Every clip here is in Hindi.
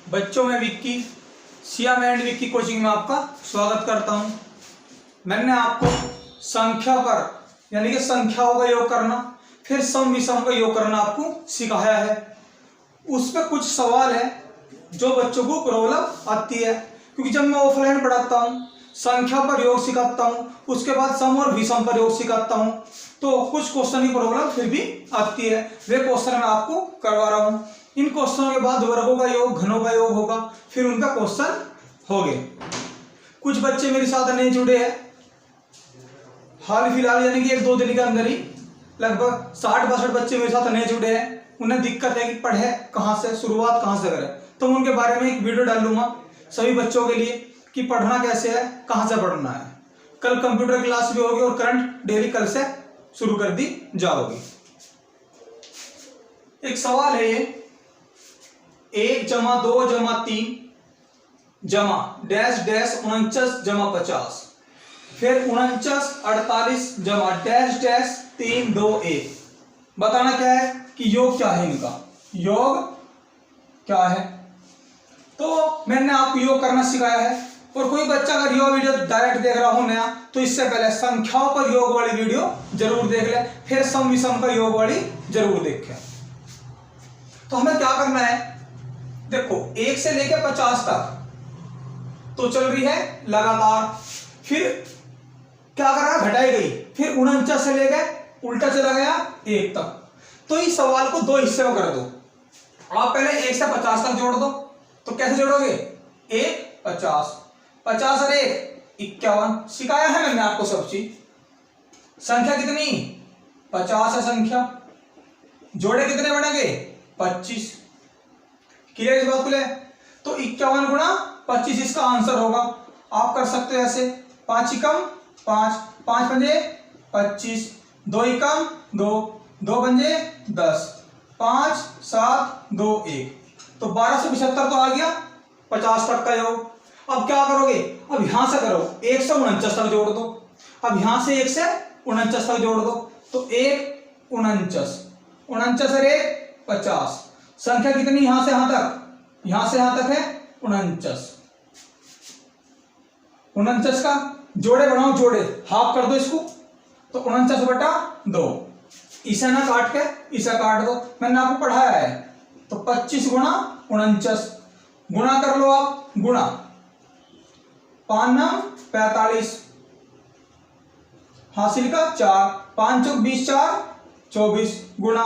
बच्चों में Vicky SIAM and Vicky coaching में आपका स्वागत करता हूं। मैंने आपको संख्या पर यानी कि संख्याओं का योग करना फिर सम विषम का योग करना आपको सिखाया है। उस पर कुछ सवाल है जो बच्चों को प्रॉब्लम आती है, क्योंकि जब मैं ऑफलाइन पढ़ाता हूं संख्या पर योग सिखाता हूं, उसके बाद सम और विषम पर योग सिखाता हूं, तो कुछ क्वेश्चन की प्रॉब्लम फिर भी आती है। वे क्वेश्चन मैं आपको करवा रहा हूं। इन क्वेश्चनों के बाद वर्गों का योग घनों का योग होगा, फिर उनका क्वेश्चन हो गए। कुछ बच्चे मेरे साथ नहीं जुड़े हैं हाल फिलहाल, यानी कि 1-2 दिन के अंदर ही लगभग 60-62 बच्चे मेरे साथ नहीं जुड़े हैं। उन्हें दिक्कत है कि पढ़े कहाँ से, शुरुआत कहाँ से करें, तो मैं उनके बारे में एक वीडियो डालूंगा सभी बच्चों के लिए कि पढ़ना कैसे है, कहाँ से पढ़ना है। कल कंप्यूटर क्लास भी होगी और करंट डेली कल से शुरू कर दी जाओगी। एक सवाल है ये 1 + 2 + 3 जमा डैश डैश 49 + 50, फिर 49 48 जमा डैश डैश 3 2 1। बताना क्या है कि योग क्या है, इनका योग क्या है। तो मैंने आपको योग करना सिखाया है। और कोई बच्चा अगर योग वीडियो डायरेक्ट देख रहा हो नया, तो इससे पहले संख्याओं पर योग वाली वीडियो जरूर देख ले, फिर सम विषम का योग वाली जरूर देखें। तो हमें क्या करना है, देखो 1 से लेकर 50 तक तो चल रही है लगातार, फिर क्या कर रहा है घटाई गई, फिर 49 से लेकर उल्टा चला गया 1 तक। तो इस सवाल को 2 हिस्से में कर दो। आप पहले 1 से 50 तक जोड़ दो। तो कैसे जोड़ोगे, 1 50 50 और 1 51। सिखाया है मैंने आपको सब चीज। संख्या कितनी 50 है संख्या, जोड़े कितने बनेंगे 25। क्लियर इस बात को ले। तो 51 गुणा 25 इसका आंसर होगा। आप कर सकते हो ऐसे 5 एकम 5 5 पंजे 25, 2 एकम 2 2 पंजे 10 5 7 2 1। तो 1275 तो आ गया 50 तक का योग। अब क्या करोगे, अब यहां से करो 1 से 49 तक जोड़ दो। अब यहां से 1 से 49 तक जोड़ दो। तो 1 49 49 और 1 50। संख्या कितनी यहां से यहां तक, यहां से यहां तक है 49। 49 का जोड़े बनाओ, जोड़े हाफ कर दो इसको। तो 49/2, इसे ना काट के इसे काट दो, मैंने आपको पढ़ाया है। तो 25 गुणा 49 गुणा कर लो आप, गुणा 5 9 45 हासिल का 4 5 चौक 20 4 24 गुणा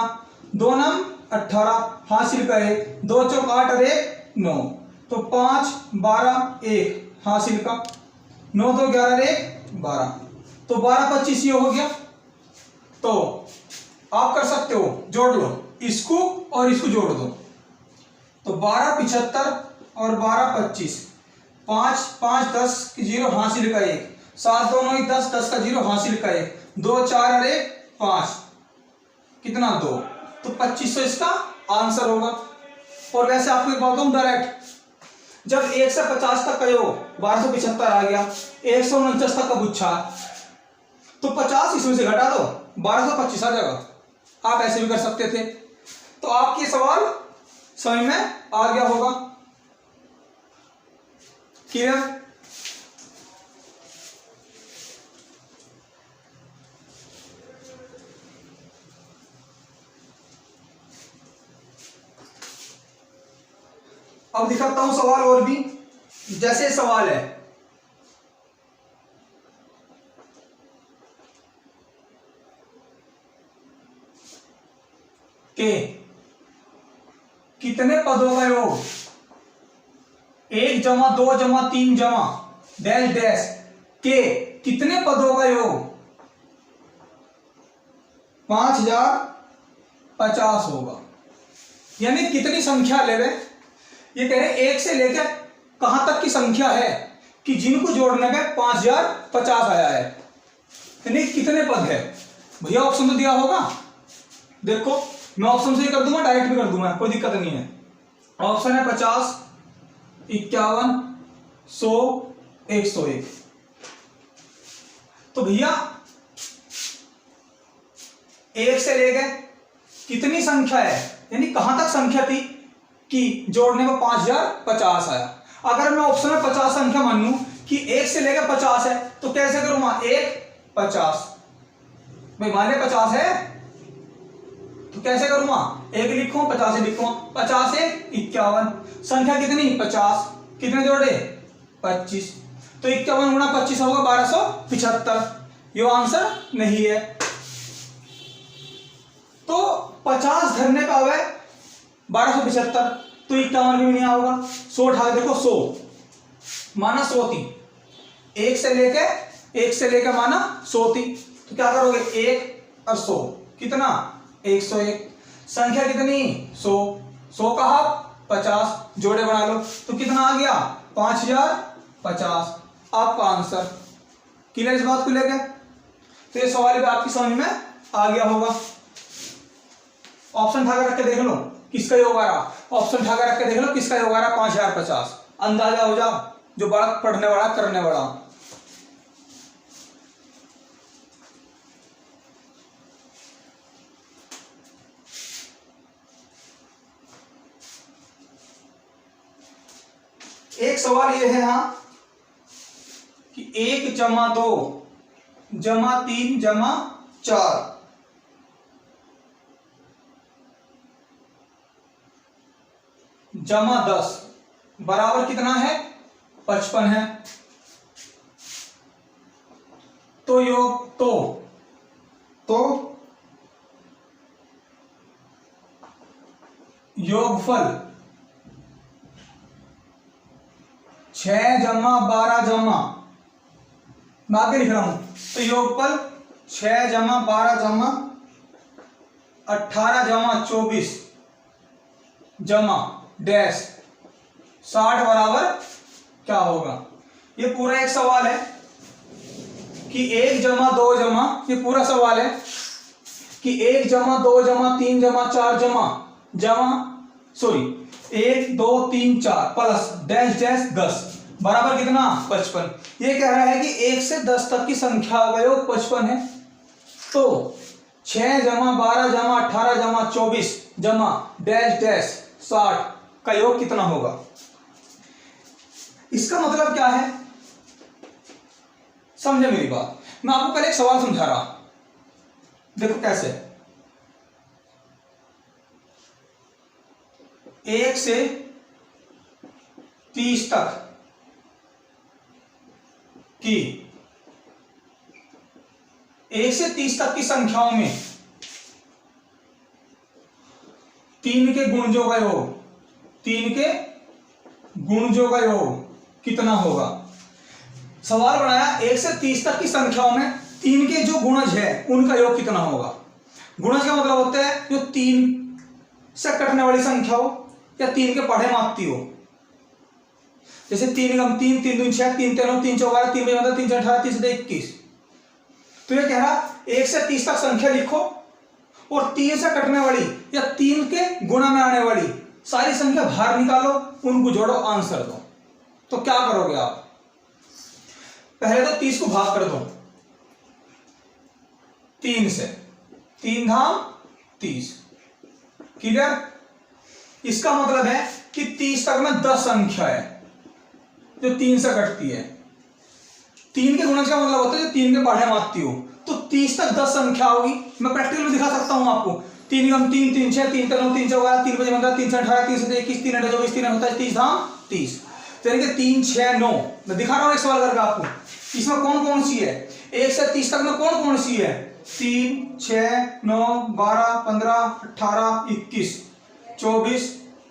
2 9 18 हासिल का 1 2 चौक 8 और 1 9। तो 5 12 1 हासिल का 9 2 11 1 12। तो 12 25 ये हो गया। तो आप कर सकते हो, जोड़ लो इसको और इसको जोड़ दो। तो 12 75 और 12 25 5 5 10 की 0 हासिल का 1 7 2 9 10 10 का 0 हासिल का 1 2 4 और 1 5 कितना 2। तो 2500 इसका आंसर होगा। और वैसे आपको एक बात कहूं डायरेक्ट, जब 1 से 50 तक का योग 1275 आ गया, 1 से 49 तक का पूछा, तो 50 इसमें से घटा दो 1225 आ जाएगा। आप ऐसे भी कर सकते थे। तो आपके सवाल समझ में आ गया होगा। क्लियर। अब दिखाता हूं सवाल और भी। जैसे सवाल है के कितने पदों का योग 1 + 2 + 3 जमा डैश डैश के कितने पदों का योग 5050 होगा। यानी कितनी संख्या ले रहे, ये कह रहे 1 से लेकर कहां तक की संख्या है कि जिनको जोड़ने में 5050 आया है, यानी कितने पद है। भैया ऑप्शन तो दिया होगा, देखो मैं ऑप्शन से ही कर दूंगा, डायरेक्ट भी कर दूंगा, कोई दिक्कत नहीं है। ऑप्शन है 50 51 100 101। तो भैया 1 से लेकर कितनी संख्या है, यानी कहां तक संख्या थी कि जोड़ने में 5050 आया। अगर मैं ऑप्शन में 50 संख्या मान लूं कि 1 से लेकर 50 है तो कैसे करूंगा, 1 50 भाई मान ले 50 है तो कैसे करूंगा, 1 लिखूं 50 लिखूं, 50 से 51 संख्या कितनी 50, कितने जोड़े 25, तो 51 गुणा 25 होगा 1275, ये आंसर नहीं है। तो 50 धरने पे आवे 1275 तो 51 भी नहीं आओगा। 100 उठा के देखो, 100 माना 100 थी, 1 से लेके माना 100 थी, तो क्या करोगे 1 और 100 कितना 101, संख्या कितनी 100, 100 का हाफ 50, जोड़े बना लो तो कितना आ गया 5050, आपका आंसर। क्लियर इस बात को लेकर, तो ये सवाल भी आपकी समझ में आ गया होगा। ऑप्शन उठाकर रख के देख लो किसका योग आ रहा, ऑप्शन उठाकर रख के देख लो किसका योग आ रहा 5050, अंदाजा हो जा जो बड़ा पढ़ने वाला करने वाला। एक सवाल यह है हाँ कि 1 जमा 2 जमा 3 जमा 4 जमा 10 बराबर कितना है 55 है। तो योग तो योगफल 6 जमा 12 जमा, मैं आगे लिख रहा हूं, तो योगफल 6 जमा 12 जमा 18 जमा 24 जमा डैश 60 बराबर क्या होगा। ये पूरा एक सवाल है कि 1 जमा 2 जमा, ये पूरा सवाल है कि 1 जमा 2 जमा 3 जमा 4 जमा 1 2 3 4 प्लस डैश डैश 10 बराबर कितना 55। ये कह रहा है कि 1 से 10 तक की संख्या का योग 55 है। तो 6 जमा 12 जमा 18 जमा 24 जमा डैश डैश 60 का योग कितना होगा। इसका मतलब क्या है, समझे मेरी बात। मैं आपको पहले एक सवाल समझा रहा, देखो कैसे। 1 से 30 तक की 1 से 30 तक की संख्याओं में 3 के गुणजों का योग, 3 के गुणजों का योग कितना होगा। सवाल बनाया 1 से 30 तक की संख्याओं में 3 के जो गुणज है उनका योग कितना होगा। गुणज का मतलब होता है जो 3 से कटने वाली संख्या हो या 3 के पढ़े मापती हो। जैसे 3 कम 3 3 दूनी 6 3 3 3 4 12 3 मतलब 3 4 18 3 21। तो ये कह रहा 1 से 30 तक संख्या लिखो और 3 से कटने वाली या 3 के गुणा में आने वाली सारी संख्या बाहर निकालो, उनको जोड़ो, आंसर दो। तो क्या करोगे आप, पहले तो 30 को भाग कर दो 3 से, 3 धाम 30। क्लियर। इसका मतलब है कि 30 तक में 10 संख्या है जो 3 से कटती है। 3 के गुणज का मतलब होता है जो 3 के पढ़े मापती हो। तो 30 तक 10 संख्या होगी। मैं प्रैक्टिकल में दिखा सकता हूं आपको। 3 कम 3 3 6 3 3 3 4 3 बजे मतलब 3 18 3 से 21 3 24 3 होता है 30 धाम 30। तो यानी कि 3 6 9। मैं दिखा रहा हूं एक सवाल करके आपको, इसमें कौन कौन सी है 1 से 30 तक में कौन कौन सी है 3 6 9 12 15 18 21 24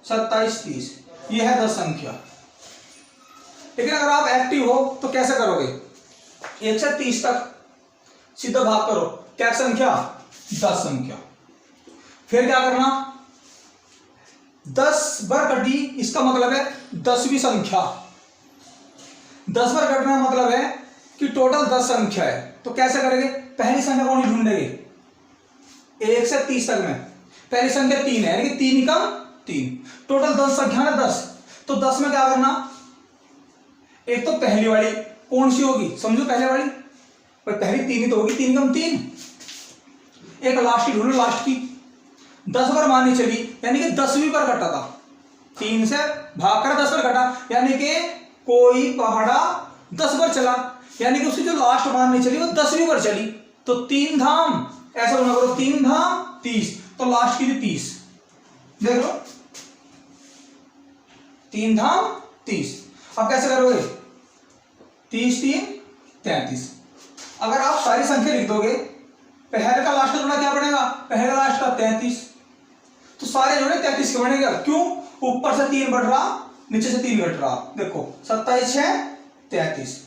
27 30। ये है 10 संख्या। लेकिन अगर आप एक्टिव हो तो कैसे करोगे, 1 से 30 तक सीधा भाग करो, क्या संख्या 10 संख्या। फिर क्या करना 10 बार कटी, इसका मतलब है 10वीं संख्या। 10 बार कटने का मतलब है कि टोटल 10 संख्या है। तो कैसे करेंगे, पहली संख्या कौन सी ढूंढेंगे 1 से 30 तक में पहली संख्या 3 है, यानी कि 3 कम 3, टोटल 10 संख्या है 10। तो 10 में क्या करना, एक तो पहली वाली कौन सी होगी समझो, पहले वाली पर पहली 3 ही तो होगी, 3 कम 3। एक लास्ट की ढूंढो, लास्ट की 10 बार मानी चली, यानी कि 10वीं बार कटा था। 3 से भाग कर 10 पर घटा, यानी कि कोई पहाड़ा 10 पर चला, यानी कि उसकी जो लास्ट मान नहीं चली वो 10वीं पर चली। तो 3 धाम ऐसा गुना करो, 3 धाम 30, तो लास्ट की थी 30, देख लो 3 धाम 30। अब कैसे करोगे, 30 3 33। अगर आप सारी संख्या लिख दोगे, पहले का लास्ट का जोड़ा क्या बनेगा, पहले लास्ट का 33, तो सारे जोड़े 33 के बनेगा। क्यों, ऊपर से 3 बढ़ रहा, नीचे से 3 घट रहा। देखो 27 6 33,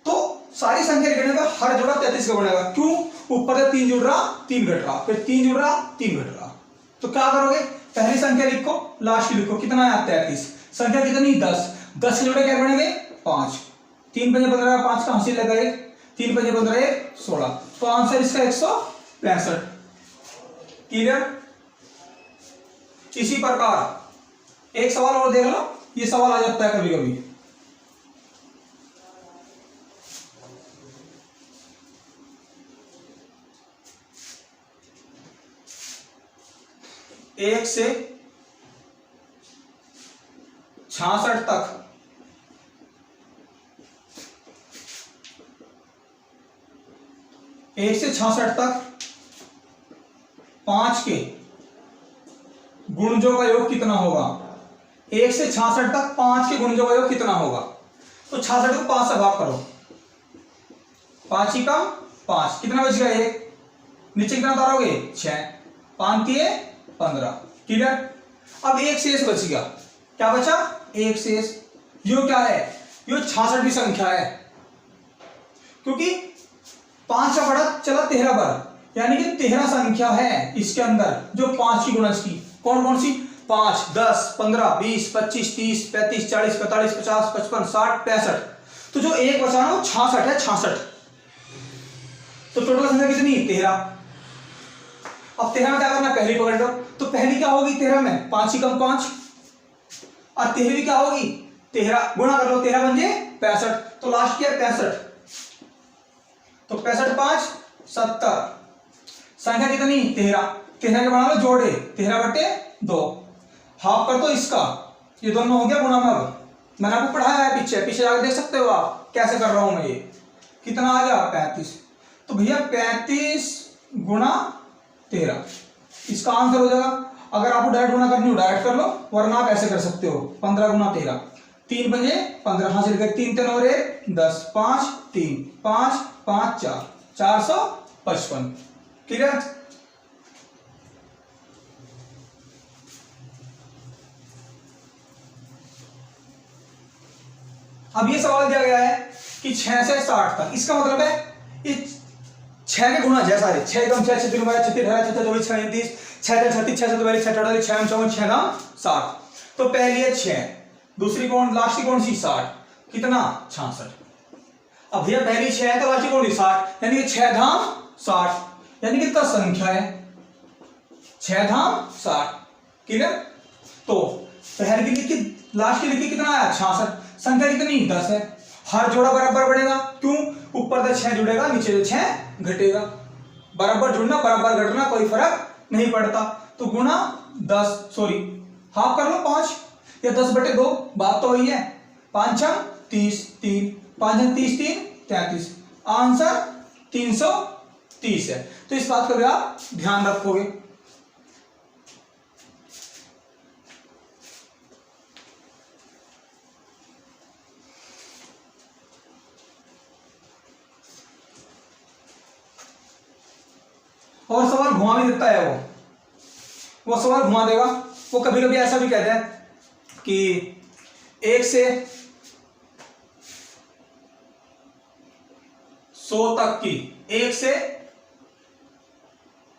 तो सारी संख्या लिखने का हर जोड़ा 33 का बनेगा। क्यों, ऊपर से 3 जुड़ रहा 3 घट रहा, फिर 3 जुड़ रहा 3 घट रहा। तो क्या करोगे, पहली संख्या लिखो, लास्ट की लिखो, कितना आया 33, संख्या कितनी 10, 10 के जोड़े क्या बनेंगे 5, 3 पंजे 15, 5 का हासिल लगाए, 3 पंजे 15 16, तो आंसर इसका 165। क्लियर। इसी प्रकार एक सवाल और देख लो, ये सवाल आ जाता है कभी कभी। एक से 66 तक एक से 66 तक 5 के गुणजों का योग कितना होगा। 1 से 66 तक 5 के गुणजों का योग कितना होगा। तो 66 को 5 से भाग करो, 5 ही कम 5, कितना बच गया 1, नीचे कितना उतारोगे 6, 5 3 15। क्लियर। अब एक शेष बच गया, क्या बचा, एक शेष। यो क्या है, यो 66वीं संख्या है, क्योंकि 5 का बड़ा चला 13 पर, यानी कि 13 संख्या है इसके अंदर जो 5 की गुणज की। कौन कौन सी, 5 10 15 20 25 30 35 40 45 50 55 60 65। तो जो एक बचा ना वो 66 है, 66। तो टोटल संख्या कितनी 13। अब 13 में क्या करना, पहली पकड़ लो, तो पहली क्या होगी 13 में 5 ही कम 5, और 13वीं क्या होगी 13, गुणा कर लो, 13 पंजे 65, तो लास्ट क्या 65, तो 65 5 70, संख्या कितनी 13, 13 के बना लो जोड़े, 13/2, हाफ कर दो इसका, ये दोनों हो गया गुणा में। अब मैंने आपको पढ़ाया है पीछे, पीछे जाकर देख सकते हो आप कैसे कर रहा हूं मैं। ये कितना आ गया 35, तो भैया 35 गुणा 13, इसका आंसर हो जाएगा। अगर आपको डायरेक्ट गुणा करनी हो डायरेक्ट कर लो, वरना आप ऐसे कर सकते हो 15 गुणा 13, 3 पंजे 15, हासिल कर 3 3 और 1 10, 5 3 5 5 4 455। क्लियर। अब ये सवाल दिया गया है कि 6 से 60 तक, इसका मतलब है इस 6 के गुणा जैसा है, 6 कम 6 36 32 36 24 36 6 36 6 42 6 48 6 54 6 दाम 60। तो पहली है 6, दूसरी कौन, लास्ट की कौन सी 60, कितना 66। अब भैया पहली 6 है तो लास्ट की कौन सी 60, यानी कि 6 धाम 60, यानी कि 10 संख्या है, 6 धाम 60। क्लियर। तो पहले की लिखी, लास्ट की लिखी, कितना आया 66, संख्या कितनी 10 है, हर जोड़ा बराबर बढ़ेगा। क्यों, ऊपर से 6 जुड़ेगा, नीचे से 6 घटेगा, बराबर जुड़ना बराबर घटना कोई फर्क नहीं पड़ता। तो गुणा 10, सॉरी हाफ कर लो 5 या 10/2, बात तो वही है, 5 30 3 5 30 3 33, आंसर 330 है। तो इस बात का भी आप ध्यान रखोगे। और सवाल घुमा भी देता है, वो सवाल घुमा देगा। वो कभी कभी ऐसा भी कहता है कि 1 से 100 तक की, 1 से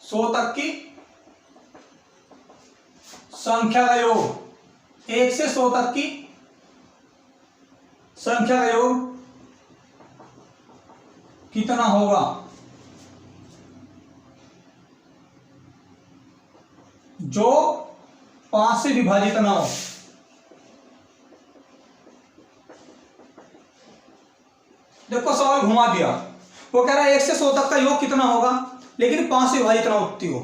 100 तक की संख्या का योग, 1 से 100 तक की संख्या का योग कितना होगा। जो 5 से विभाजित ना हो। देखो सवाल घुमा दिया, वो कह रहा है 1 से 100 तक का योग कितना होगा, लेकिन 5 से विभाजित ना होती हो,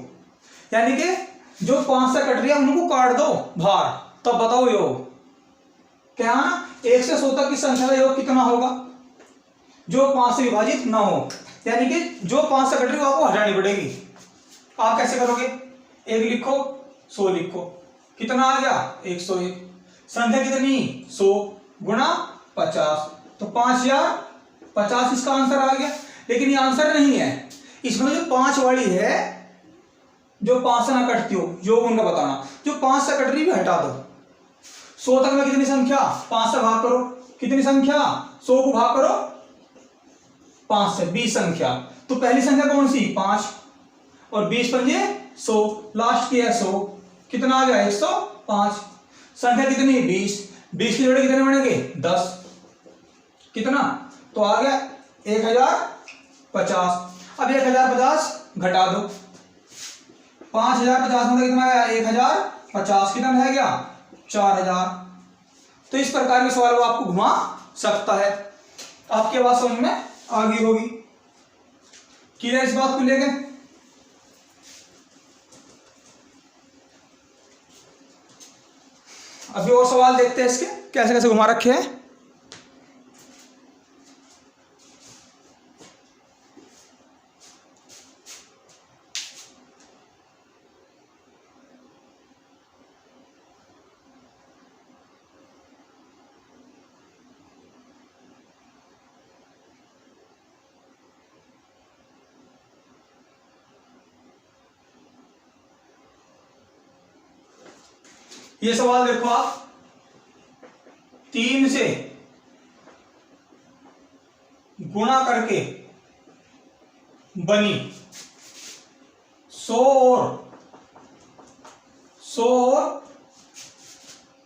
यानी कि जो 5 से कट रही है उनको काट दो बाहर, तब बताओ योग क्या 1 से 100 तक की संख्या का योग कितना होगा जो 5 से विभाजित ना हो, यानी कि जो 5 से कट रही हो आपको हटानी पड़ेगी। आप कैसे करोगे, 1 लिखो 100 लिखो, कितना आ गया 101। संख्या कितनी 100 गुणा 50, तो 5050 इसका आंसर आ गया। लेकिन ये आंसर नहीं है, इसमें जो 5 वाली है जो 5 से ना कटती हो योग उनका बताना, जो 5 से कट रही भी हटा दो। 100 तक में कितनी संख्या 5 से भाग करो, कितनी संख्या 100 को भाग करो 5 से 20 संख्या, तो पहली संख्या कौन सी 5 और 20 पंजे 100, लास्ट की है 100, कितना आ गया 105। संख्या कितनी 20 20 की जोड़े कितने बनेंगे 10, कितना तो आ गया 1050। अब 1050 घटा दो, 5050 मतलब कितना आया 1050, कितना रह गया 4000। तो इस प्रकार के सवाल वो आपको घुमा सकता है। आपके बात समझ में आ गई होगी, क्लियर इस बात को लेके। अभी और सवाल देखते हैं इसके कैसे कैसे घुमा रखे हैं। ये सवाल देखो आप, 3 से गुणा करके बनी 100 और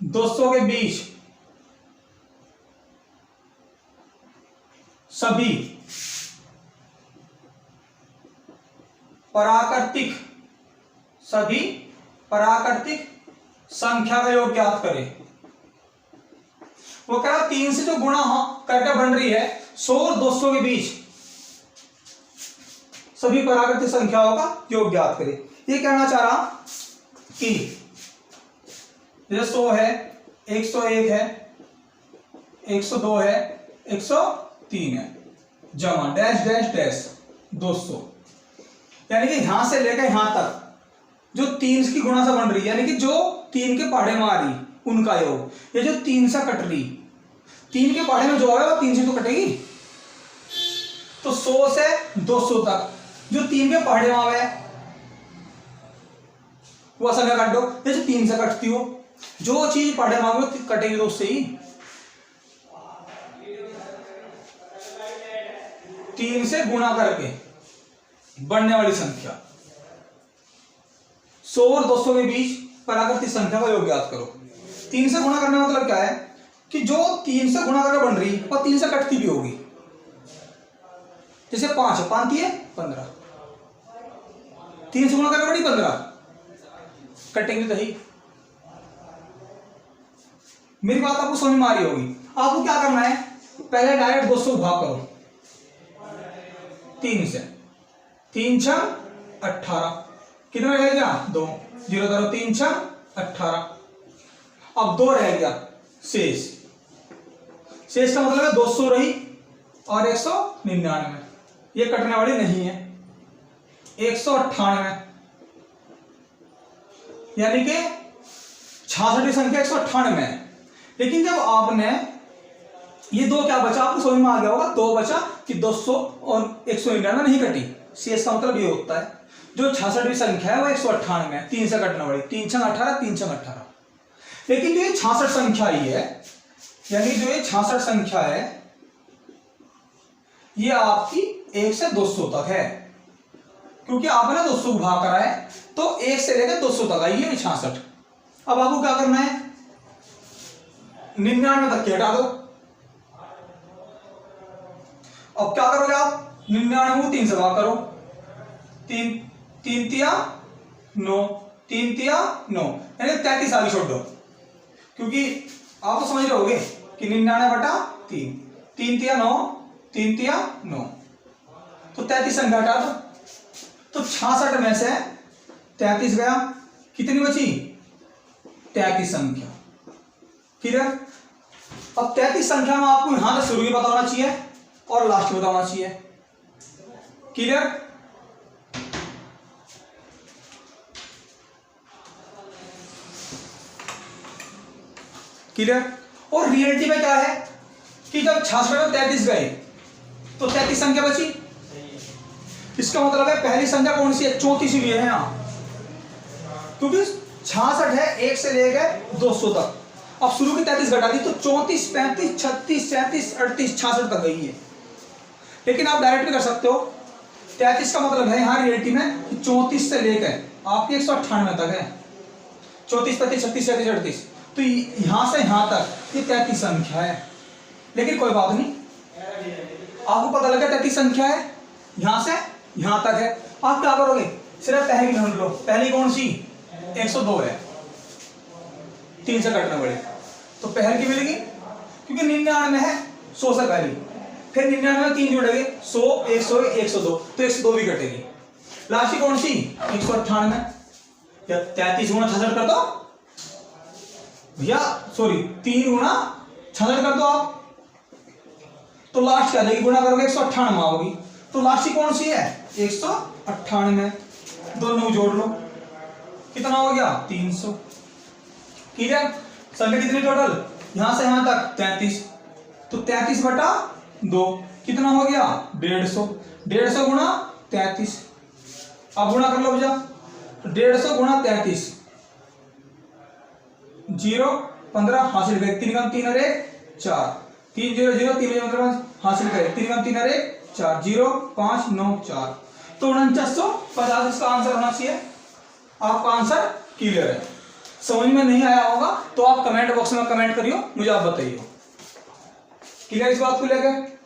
200 के बीच सभी प्राकृतिक संख्या का योग ज्ञात करें। वो कह रहा 3 से जो गुणा करके बन रही है 100 और 200 के बीच सभी प्राकृतिक संख्याओं का योग ज्ञात करें। ये कहना चाह रहा कि जैसे 100 है, 101 है, 102 है, 103 है, जमा डैश डैश डैश 200, यानी कि यहां से लेकर यहां तक जो 3 की गुणा से बन रही है, यानी कि जो 3 के पहाड़े में आ रही उनका योग, ये जो 3 से कट रही, 3 के पहाड़े में जो है वो 3 से तो कटेगी, तो 100 से 200 तक जो 3 के पहाड़े में आवे वो संख्या काट दो। जैसे 3 से कटती हो, जो चीज पहाड़े में आवे कटेगी तो उससे ही 3 से गुणा करके बढ़ने वाली संख्या 100 और 200 के बीच प्राकृतिक संख्या का योग ज्ञात करो। 3 से गुणा करने का मतलब क्या है कि जो 3 से गुणा करके बन रही और 3 से कटती भी होगी। जैसे 5 5 है 15, 3 से गुणा करके बड़ी 15, कटेंगे तो ही। मेरी बात आपको समझ में आ रही होगी। आपको क्या करना है, पहले डायरेक्ट 200 भाग करो 3 से, 3 6 18, कितना रह गया 2, 0 करो 3 6 18, अब 2 रह गया शेष का मतलब है 200 रही और 199, ये कटने वाली नहीं है 198, यानी कि 66 की संख्या 198 है। लेकिन जब आपने ये 2 क्या बचा आपको समझ में आ गया होगा, 2 बचा कि 200 और 199 नहीं कटी, शेष का मतलब ये होता है जो 66वीं संख्या है वो 198 है, 3 से कटने वाली, 3 6 18, 3 6 18। लेकिन जो ये 66 संख्या ही है, यानी जो ये 66 संख्या है ये आपकी 1 से 200 तक है, क्योंकि आपने 200 भाग करा है तो 1 से लेकर 200 तक आई है 66। अब आपको क्या करना है, 99 तक हटा दो। अब क्या करोगे आप, 99 को 3 से भाग करो, 3 तिया 9, 3 तिया 9, यानी 33 आगे छोड़ दो, क्योंकि आप तो समझ रहे होगे कि 99/3, 3 तिया 9, 3 तिया 9, तो 33 संख्या हटा दो। तो 66 में से 33 गया, कितनी बची 33 संख्या, क्लियर। अब 33 संख्या में आपको यहां तक शुरू भी बताना चाहिए और लास्ट बताना चाहिए। क्लियर। क्लियर। और रियलिटी में क्या है कि जब 66 में 33 गए तो 33 संख्या बची। इसका मतलब है पहली संख्या कौन सी है, 34 भी है यहां, क्योंकि 66 है 1 से लेकर 200 तक। अब शुरू की 33 घटा दी तो 34, 35, 36, 37, 38, 66 तक गई है। लेकिन आप डायरेक्ट भी कर सकते हो। 33 का मतलब है यहां रियलिटी में कि 34 से लेकर आपके 198 तक है। 34, 35, 36, 37, 38, तो यहां से यहां तक ये 33 संख्या है। लेकिन कोई बात नहीं, आपको पता लगा 33 संख्या है, यहां से यहां तक है। आप क्या करोगे, सिर्फ पहली ढूंढ लो। पहली कौन सी, 102 है, 3 से कटना पड़े तो पहल की मिलेगी, क्योंकि 99 है 100 से पहली। फिर 99 में 3 जुड़ेंगे, 100, 101, 102, तो 102 भी कटेगी। लास्ट की कौन सी, 198 या 33 गुणा 66 कर दो भैया, सॉरी 3 गुणा 66 कर दो आप, तो लास्ट क्या देगी, गुणा करोगे 198 आओगी। तो लास्ट की कौन सी है, 198। दोनों जोड़ लो, कितना हो गया, 300। क्लियर। संख्या कितनी टोटल, यहां से यहां तक 33, तो 33 बटा 2 कितना हो गया, 150। 150 गुणा 33, अब गुणा कर लो भैया, 150 गुणा 33, 0, 15 हासिल करें, 3 कम 3 और 1 4, 3 0 0 3 मतलब हासिल करें, 3 कम 3 और 1 4, 0 5 9 4, तो 4950 इसका आंसर होना चाहिए। आपका आंसर क्लियर है। समझ में नहीं आया होगा तो आप कमेंट बॉक्स में कमेंट करियो, मुझे आप बताइए। क्लियर इस बात को लेकर।